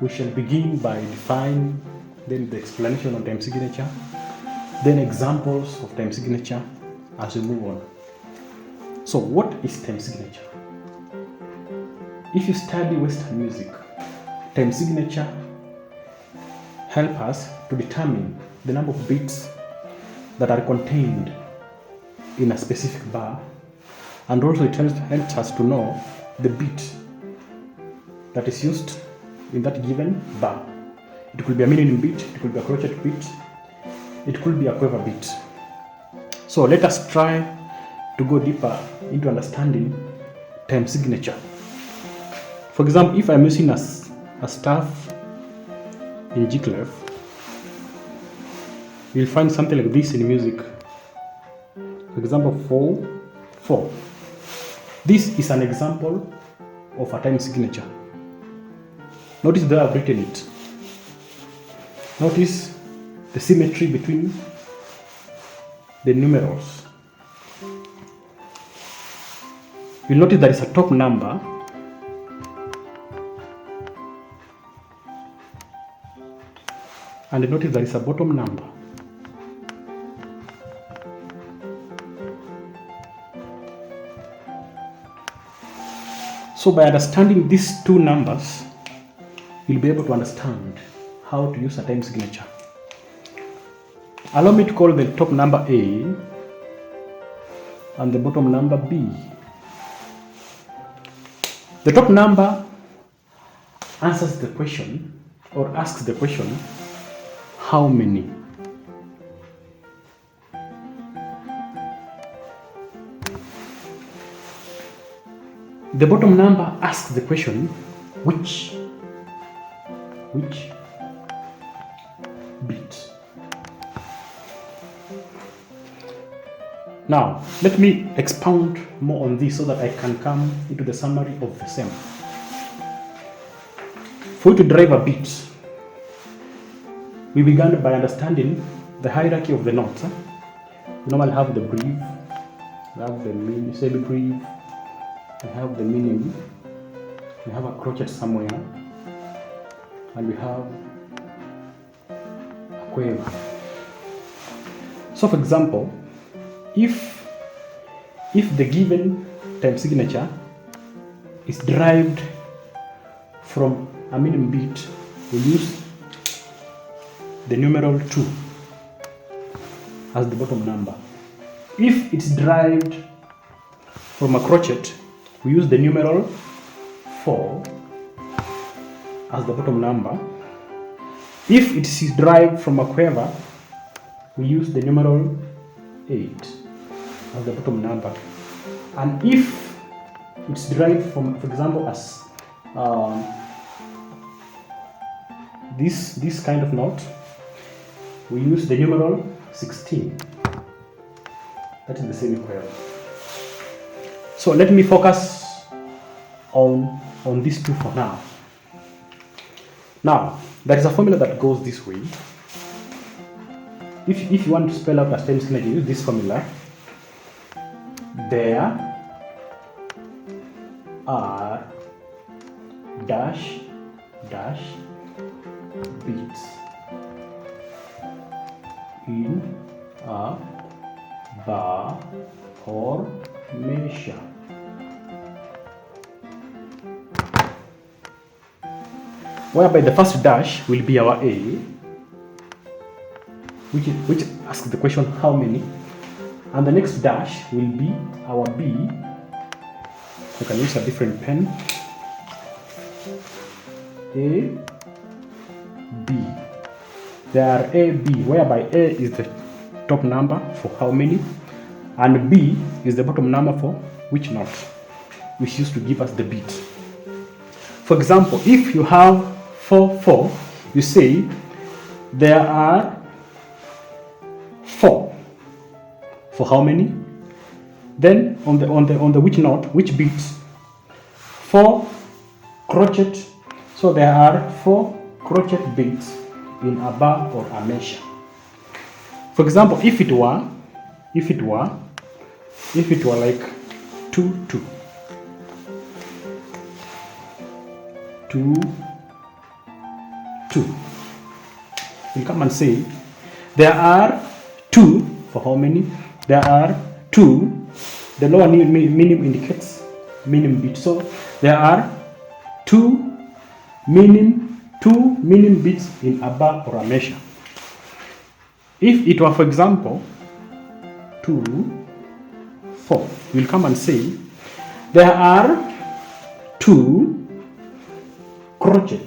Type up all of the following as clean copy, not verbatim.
we shall begin by defining, then the explanation of time signature, then examples of time signature as we move on. So what is time signature? If you study Western music, time signature help us to determine the number of beats that are contained in a specific bar, and also it helps us to know the beat that is used in that given bar. It could be a minimum beat, it could be a crochet beat, it could be a quiver beat. So let us try to go deeper into understanding time signature. For example, if I'm using a staff in G clef, you'll find something like this in music. For example, 4/4. This is an example of a time signature. Notice that I've written it. Notice the symmetry between the numerals. You'll notice there is a top number and notice there is a bottom number. So by understanding these two numbers, you'll be able to understand how to use a time signature. Allow me to call the top number A and the bottom number B. The top number answers the question or asks the question, how many? The bottom number asks the question, which beat? Now, let me expound more on this so that I can come into the summary of the same. For you to drive a beat, we began by understanding the hierarchy of the notes. We normally have the breve, we have the semi-breve, we have the minim, we have a crochet somewhere, and we have a quiver. So for example, if the given time signature is derived from a minimum beat, we use the numeral 2 as the bottom number. If it's derived from a crochet, we use the numeral 4 as the bottom number. If it is derived from a quiver, we use the numeral 8 as the bottom number. And if it's derived from, for example, as this kind of note, we use the numeral 16. That is the semi-quiver. So let me focus on these two for now. Now, there is a formula that goes this way. If you want to spell out a time signature, use this formula. There are dash beats in a bar or measure. Whereby the first dash will be our A, which asks the question how many, and the next dash will be our B. You can use a different pen. A, B. There are A, B, whereby A is the top number for how many, and B is the bottom number for which note, which used to give us the beat. For example, if you have 4/4, you say there are 4. For how many? Then on the which note, which beats? 4 crochet. So there are 4 crochet beats in a bar or a measure. For example, if it were like 2 2, 2. We'll come and say there are 2 for how many? There are 2. The lower minim indicates minim beat. So there are 2 minim beats in a bar or a measure. If it were, for example, 2, 4, we'll come and say there are 2 crochet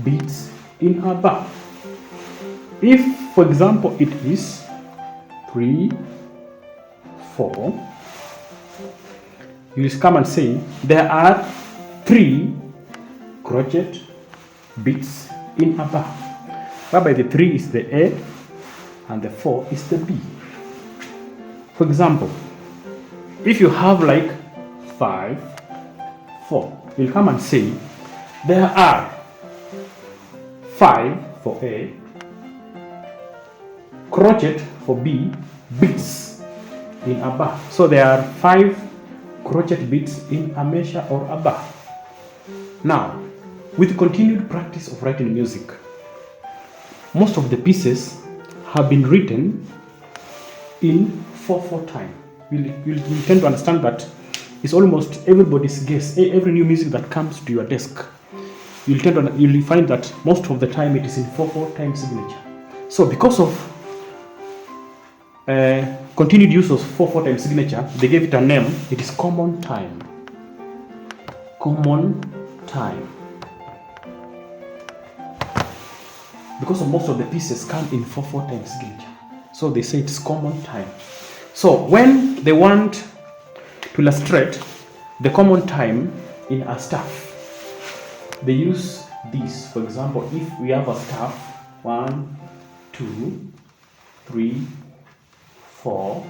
beats in a bar. If, for example, it is 3, 4, you will come and say there are 3 crochet beats in a bar, whereby the 3 is the A and the 4 is the B. For example, if you have like 5, 4, we'll come and say there are 5 for A, crochet for B, beats in a bar. So there are 5 crochet beats in a measure or a bar. Now, with continued practice of writing music, most of the pieces have been written in 4/4 time. You'll tend to understand that it's almost everybody's guess. Every new music that comes to your desk, you'll find that most of the time it is in 4/4 time signature. So because of continued use of 4/4 time signature, they gave it a name. It is common time. Common time. Because of most of the pieces come in 4/4 time signature, so they say it's common time. So when they want to illustrate the common time in a staff, they use this. For example, if we have a staff 1, 2, 3, 4,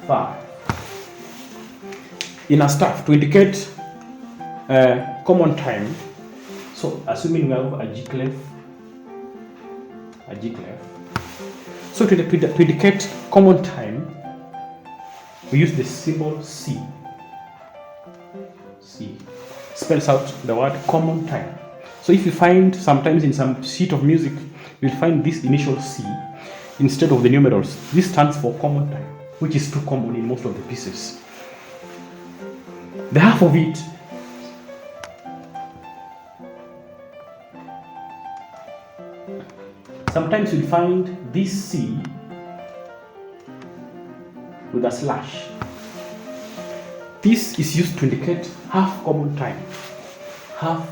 5. In a staff to indicate common time, so assuming we have a G clef, so to indicate common time, we use the symbol C. C spells out the word common time. So if you find sometimes in some sheet of music, you'll find this initial C instead of the numerals. This stands for common time, which is too common in most of the pieces. The half of it sometimes you'll find this C with a slash. This is used to indicate half common time. Half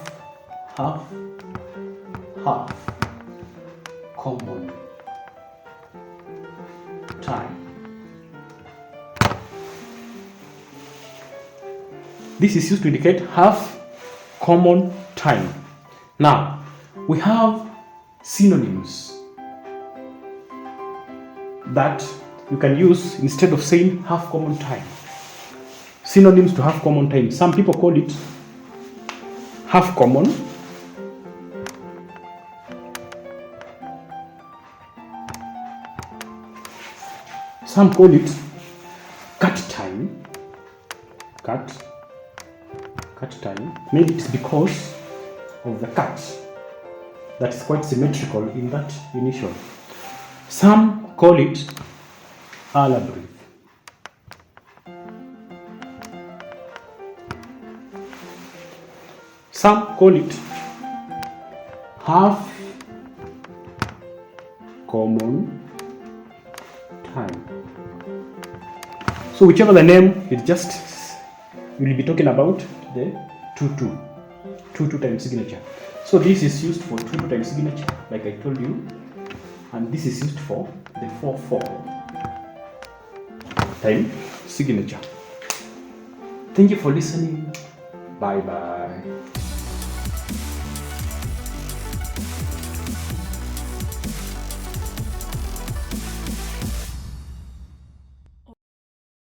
common time. This is used to indicate half common time. Now, we have synonyms that you can use instead of saying half common time. Synonyms to half common time. Some people call it half common, some call it cut time. Cut time. Maybe it's because of the cut that is quite symmetrical in that initial. Some call it alabreve. Some call it half common time. So whichever the name, it just will be talking about the 2/2 time signature. So this is used for 2/2 time signature, like I told you, and this is used for the 4/4 time signature. Thank you for listening. Bye bye.